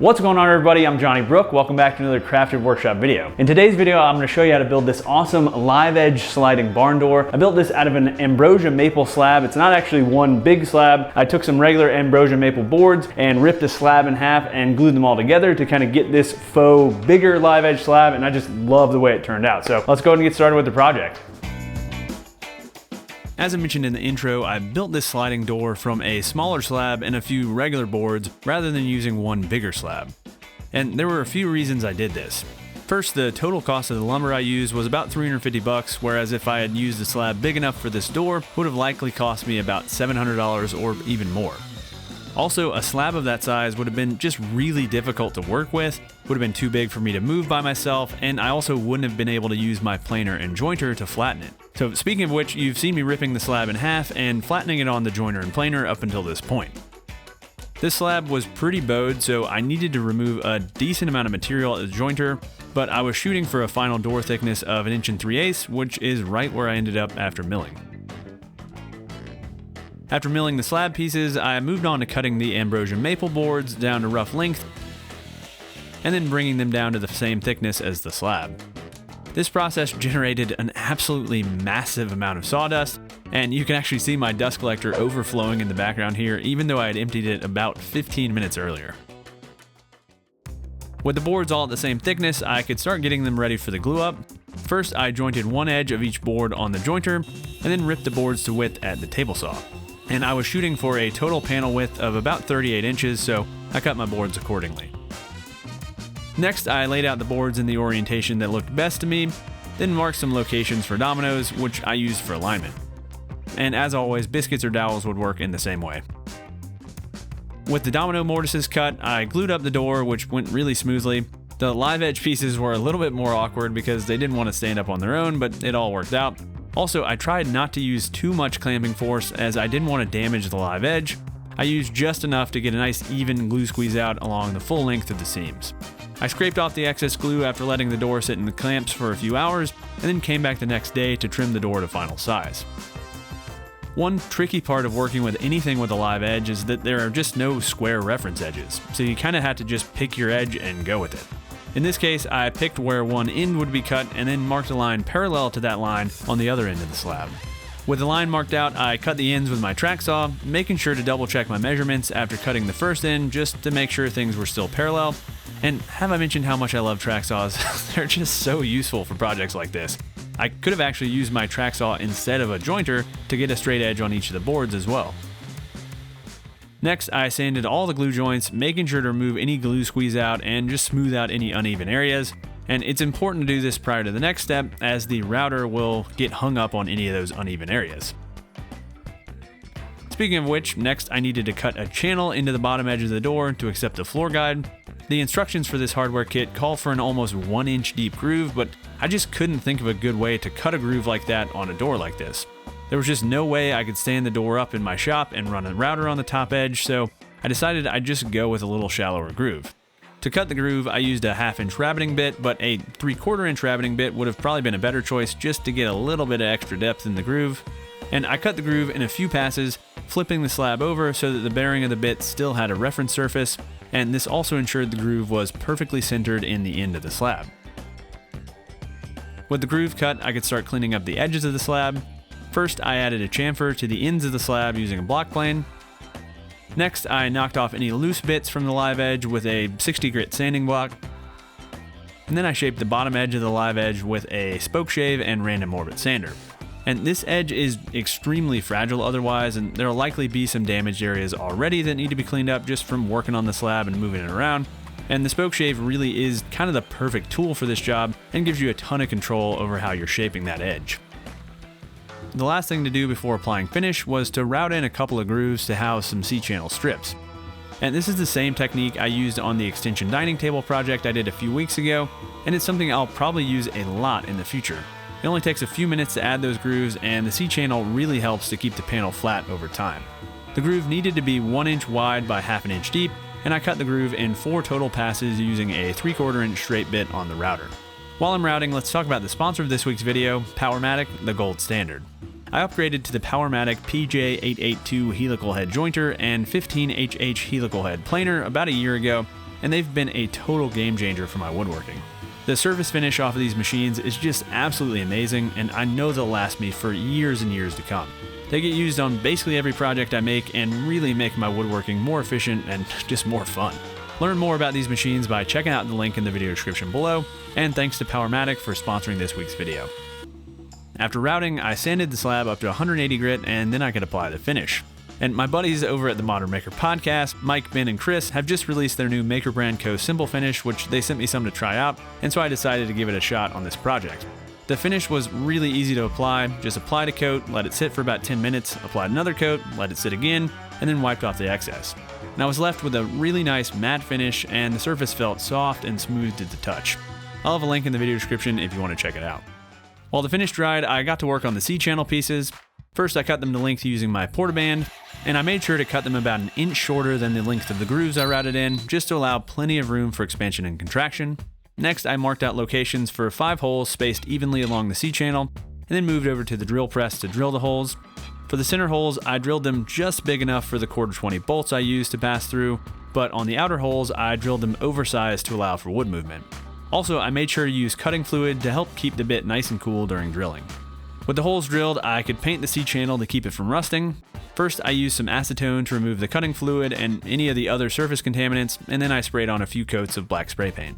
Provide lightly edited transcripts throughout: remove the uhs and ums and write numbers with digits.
What's going on, everybody? I'm Johnny Brook. Welcome back to another Crafted Workshop video. In today's video, I'm going to show you how to build this awesome live edge sliding barn door. I built this out of an Ambrosia maple slab. It's not actually one big slab. I took some regular Ambrosia maple boards and ripped the slab in half and glued them all together to kind of get this faux bigger live edge slab, and I just love the way it turned out. So let's go ahead and get started with the project. As I mentioned in the intro, I built this sliding door from a smaller slab and a few regular boards rather than using one bigger slab. And there were a few reasons I did this. First, the total cost of the lumber I used was about $350, whereas if I had used a slab big enough for this door, it would have likely cost me about $700 or even more. Also, a slab of that size would have been just really difficult to work with, would have been too big for me to move by myself, and I also wouldn't have been able to use my planer and jointer to flatten it. So speaking of which, you've seen me ripping the slab in half and flattening it on the jointer and planer up until this point. This slab was pretty bowed, so I needed to remove a decent amount of material at the jointer, but I was shooting for a final door thickness of 1 3/8", which is right where I ended up after milling. After milling the slab pieces, I moved on to cutting the Ambrosia maple boards down to rough length, and then bringing them down to the same thickness as the slab. This process generated an absolutely massive amount of sawdust, and you can actually see my dust collector overflowing in the background here, even though I had emptied it about 15 minutes earlier. With the boards all at the same thickness, I could start getting them ready for the glue up. First, I jointed one edge of each board on the jointer, and then ripped the boards to width at the table saw. And I was shooting for a total panel width of about 38 inches, so I cut my boards accordingly. Next, I laid out the boards in the orientation that looked best to me, then marked some locations for dominoes, which I used for alignment. And as always, biscuits or dowels would work in the same way. With the domino mortises cut, I glued up the door, which went really smoothly. The live edge pieces were a little bit more awkward because they didn't want to stand up on their own, but it all worked out. Also, I tried not to use too much clamping force as I didn't want to damage the live edge. I used just enough to get a nice even glue squeeze out along the full length of the seams. I scraped off the excess glue after letting the door sit in the clamps for a few hours, and then came back the next day to trim the door to final size. One tricky part of working with anything with a live edge is that there are just no square reference edges, so you kind of have to just pick your edge and go with it. In this case, I picked where one end would be cut and then marked a line parallel to that line on the other end of the slab. With the line marked out, I cut the ends with my track saw, making sure to double check my measurements after cutting the first end just to make sure things were still parallel. And have I mentioned how much I love track saws? They're just so useful for projects like this. I could have actually used my track saw instead of a jointer to get a straight edge on each of the boards as well. Next, I sanded all the glue joints, making sure to remove any glue squeeze out and just smooth out any uneven areas. And it's important to do this prior to the next step, as the router will get hung up on any of those uneven areas. Speaking of which, next I needed to cut a channel into the bottom edge of the door to accept the floor guide. The instructions for this hardware kit call for an almost 1 inch deep groove, but I just couldn't think of a good way to cut a groove like that on a door like this. There was just no way I could stand the door up in my shop and run a router on the top edge, so I decided I'd just go with a little shallower groove. To cut the groove, I used a 1/2 inch rabbiting bit, but a 3/4 inch rabbiting bit would have probably been a better choice just to get a little bit of extra depth in the groove. And I cut the groove in a few passes, flipping the slab over so that the bearing of the bit still had a reference surface, and this also ensured the groove was perfectly centered in the end of the slab. With the groove cut, I could start cleaning up the edges of the slab. First, I added a chamfer to the ends of the slab using a block plane. Next, I knocked off any loose bits from the live edge with a 60 grit sanding block. And then I shaped the bottom edge of the live edge with a spoke shave and random orbit sander. And this edge is extremely fragile otherwise, and there will likely be some damaged areas already that need to be cleaned up just from working on the slab and moving it around. And the spoke shave really is kind of the perfect tool for this job and gives you a ton of control over how you're shaping that edge. The last thing to do before applying finish was to route in a couple of grooves to house some C-channel strips. And this is the same technique I used on the extension dining table project I did a few weeks ago, and it's something I'll probably use a lot in the future. It only takes a few minutes to add those grooves, and the C-channel really helps to keep the panel flat over time. The groove needed to be 1 inch wide by 1/2 inch deep, and I cut the groove in 4 total passes using a 3/4 inch straight bit on the router. While I'm routing, let's talk about the sponsor of this week's video, Powermatic, the gold standard. I upgraded to the Powermatic PJ882 helical head jointer and 15HH helical head planer about a year ago, and they've been a total game changer for my woodworking. The surface finish off of these machines is just absolutely amazing, and I know they'll last me for years and years to come. They get used on basically every project I make and really make my woodworking more efficient and just more fun. Learn more about these machines by checking out the link in the video description below, and thanks to Powermatic for sponsoring this week's video. After routing, I sanded the slab up to 180 grit, and then I could apply the finish. And my buddies over at the Modern Maker podcast, Mike, Ben, and Chris, have just released their new Maker Brand Co. Simple Finish, which they sent me some to try out, and so I decided to give it a shot on this project. The finish was really easy to apply. Just applied a coat, let it sit for about 10 minutes, applied another coat, let it sit again, and then wiped off the excess. And I was left with a really nice matte finish, and the surface felt soft and smooth to the touch. I'll have a link in the video description if you want to check it out. While the finish dried, I got to work on the C-channel pieces. First, I cut them to length using my portaband, and I made sure to cut them about an inch shorter than the length of the grooves I routed in, just to allow plenty of room for expansion and contraction. Next, I marked out locations for 5 holes spaced evenly along the C-channel, and then moved over to the drill press to drill the holes. For the center holes, I drilled them just big enough for the 1/4-20 bolts I used to pass through, but on the outer holes, I drilled them oversized to allow for wood movement. Also, I made sure to use cutting fluid to help keep the bit nice and cool during drilling. With the holes drilled, I could paint the C-channel to keep it from rusting. First, I used some acetone to remove the cutting fluid and any of the other surface contaminants, and then I sprayed on a few coats of black spray paint.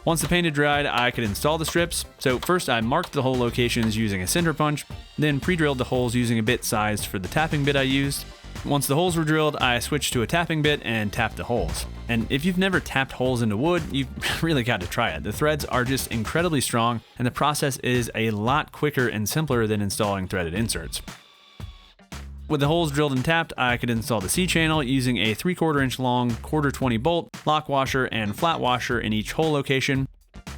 Once the paint had dried, I could install the strips. So first I marked the hole locations using a cinder punch, then pre-drilled the holes using a bit sized for the tapping bit I used. Once the holes were drilled, I switched to a tapping bit and tapped the holes. And if you've never tapped holes into wood, you've really got to try it. The threads are just incredibly strong, and the process is a lot quicker and simpler than installing threaded inserts. With the holes drilled and tapped, I could install the C-channel using a 3/4 inch long 1/4-20 bolt, lock washer, and flat washer in each hole location,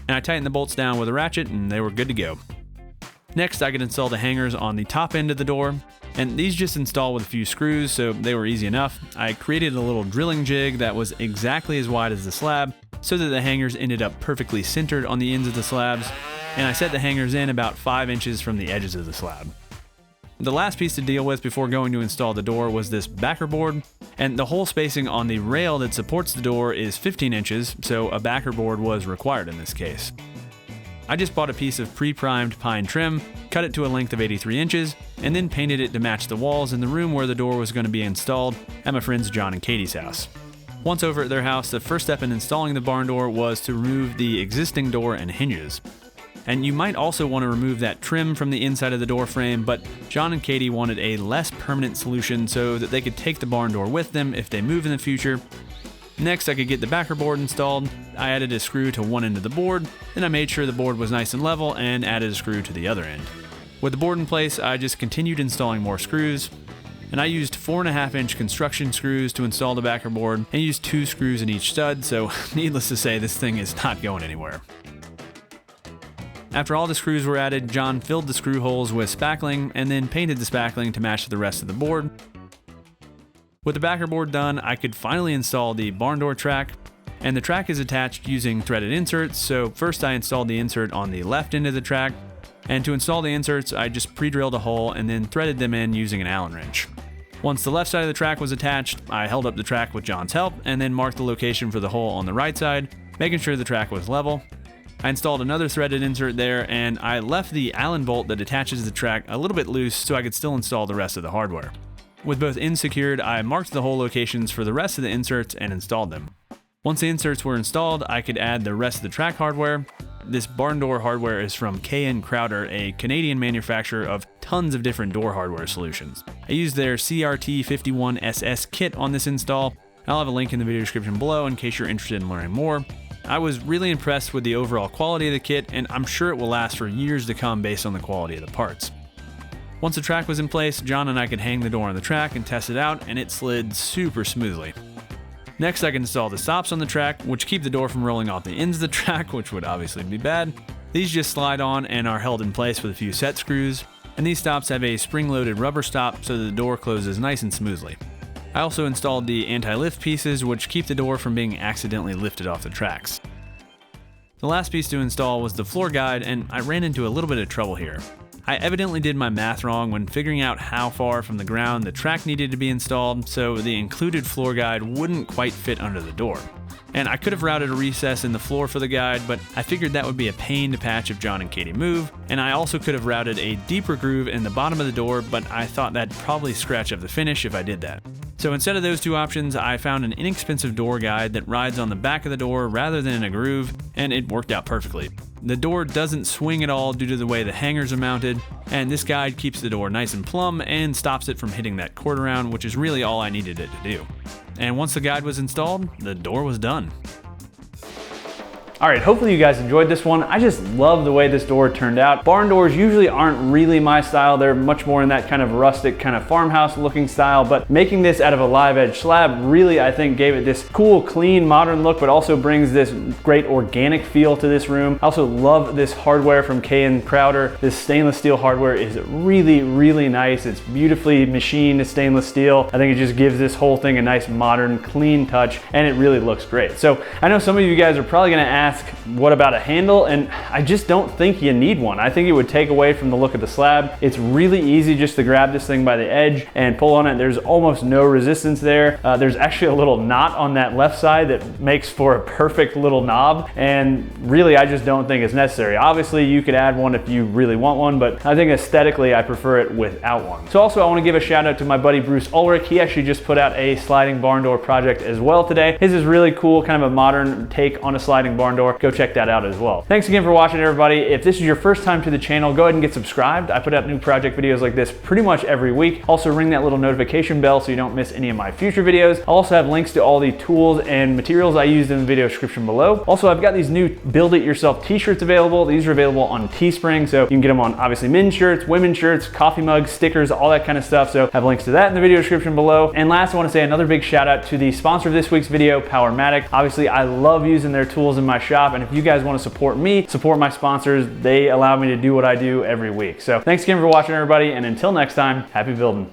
and I tightened the bolts down with a ratchet and they were good to go. Next, I could install the hangers on the top end of the door, and these just install with a few screws, so they were easy enough. I created a little drilling jig that was exactly as wide as the slab, so that the hangers ended up perfectly centered on the ends of the slabs, and I set the hangers in about 5 inches from the edges of the slab. The last piece to deal with before going to install the door was this backer board, and the hole spacing on the rail that supports the door is 15 inches, so a backer board was required in this case. I just bought a piece of pre-primed pine trim, cut it to a length of 83 inches, and then painted it to match the walls in the room where the door was going to be installed at my friends John and Katie's house. Once over at their house, the first step in installing the barn door was to remove the existing door and hinges. And you might also want to remove that trim from the inside of the door frame, but John and Katie wanted a less permanent solution so that they could take the barn door with them if they move in the future. Next, I could get the backer board installed. I added a screw to one end of the board, then I made sure the board was nice and level and added a screw to the other end. With the board in place, I just continued installing more screws, and I used 4.5 inch construction screws to install the backer board and used 2 screws in each stud, so needless to say, this thing is not going anywhere. After all the screws were added, John filled the screw holes with spackling and then painted the spackling to match the rest of the board. With the backer board done, I could finally install the barn door track, and the track is attached using threaded inserts, so first I installed the insert on the left end of the track, and to install the inserts, I just pre-drilled a hole and then threaded them in using an Allen wrench. Once the left side of the track was attached, I held up the track with John's help and then marked the location for the hole on the right side, making sure the track was level. I installed another threaded insert there, and I left the Allen bolt that attaches the track a little bit loose so I could still install the rest of the hardware. With both ends secured, I marked the hole locations for the rest of the inserts and installed them. Once the inserts were installed, I could add the rest of the track hardware. This barn door hardware is from K&N Crowder, a Canadian manufacturer of tons of different door hardware solutions. I used their CRT51SS kit on this install. I'll have a link in the video description below in case you're interested in learning more. I was really impressed with the overall quality of the kit, and I'm sure it will last for years to come based on the quality of the parts. Once the track was in place, John and I could hang the door on the track and test it out, and it slid super smoothly. Next, I can install the stops on the track, which keep the door from rolling off the ends of the track, which would obviously be bad. These just slide on and are held in place with a few set screws, and these stops have a spring-loaded rubber stop so that the door closes nice and smoothly. I also installed the anti-lift pieces, which keep the door from being accidentally lifted off the tracks. The last piece to install was the floor guide, and I ran into a little bit of trouble here. I evidently did my math wrong when figuring out how far from the ground the track needed to be installed, so the included floor guide wouldn't quite fit under the door. And I could have routed a recess in the floor for the guide, but I figured that would be a pain to patch if John and Katie move, and I also could have routed a deeper groove in the bottom of the door, but I thought that'd probably scratch up the finish if I did that. So instead of those two options, I found an inexpensive door guide that rides on the back of the door rather than in a groove, and it worked out perfectly. The door doesn't swing at all due to the way the hangers are mounted, and this guide keeps the door nice and plumb and stops it from hitting that cord around, which is really all I needed it to do. And once the guide was installed, the door was done. All right, hopefully you guys enjoyed this one. I just love the way this door turned out. Barn doors usually aren't really my style. They're much more in that kind of rustic, kind of farmhouse looking style, but making this out of a live edge slab really, I think, gave it this cool, clean, modern look, but also brings this great organic feel to this room. I also love this hardware from K & Crowder. This stainless steel hardware is really, really nice. It's beautifully machined stainless steel. I think it just gives this whole thing a nice, modern, clean touch, and it really looks great. So I know some of you guys are probably gonna ask, what about a handle? And I just don't think you need one. I think it would take away from the look of the slab. It's really easy just to grab this thing by the edge and pull on it. There's almost no resistance there. There's actually a little knot on that left side that makes for a perfect little knob, and really I just don't think it's necessary. Obviously you could add one if you really want one, but I think aesthetically I prefer it without one. So also I want to give a shout out to my buddy Bruce Ulrich. He actually just put out a sliding barn door project as well today. His is really cool, kind of a modern take on a sliding barn door. Go check that out as well. Thanks again for watching, everybody. If this is your first time to the channel, go ahead and get subscribed. I put out new project videos like this pretty much every week. Also ring that little notification bell so you don't miss any of my future videos. I'll also have links to all the tools and materials I used in the video description below. Also, I've got these new build it yourself t-shirts available. These are available on Teespring, so you can get them on obviously men's shirts, women's shirts, coffee mugs, stickers, all that kind of stuff. So I have links to that in the video description below. And last, I want to say another big shout out to the sponsor of this week's video, Powermatic. Obviously, I love using their tools in my shop, and if you guys want to support me, support my sponsors, they allow me to do what I do every week. So thanks again for watching, everybody, and until next time, happy building.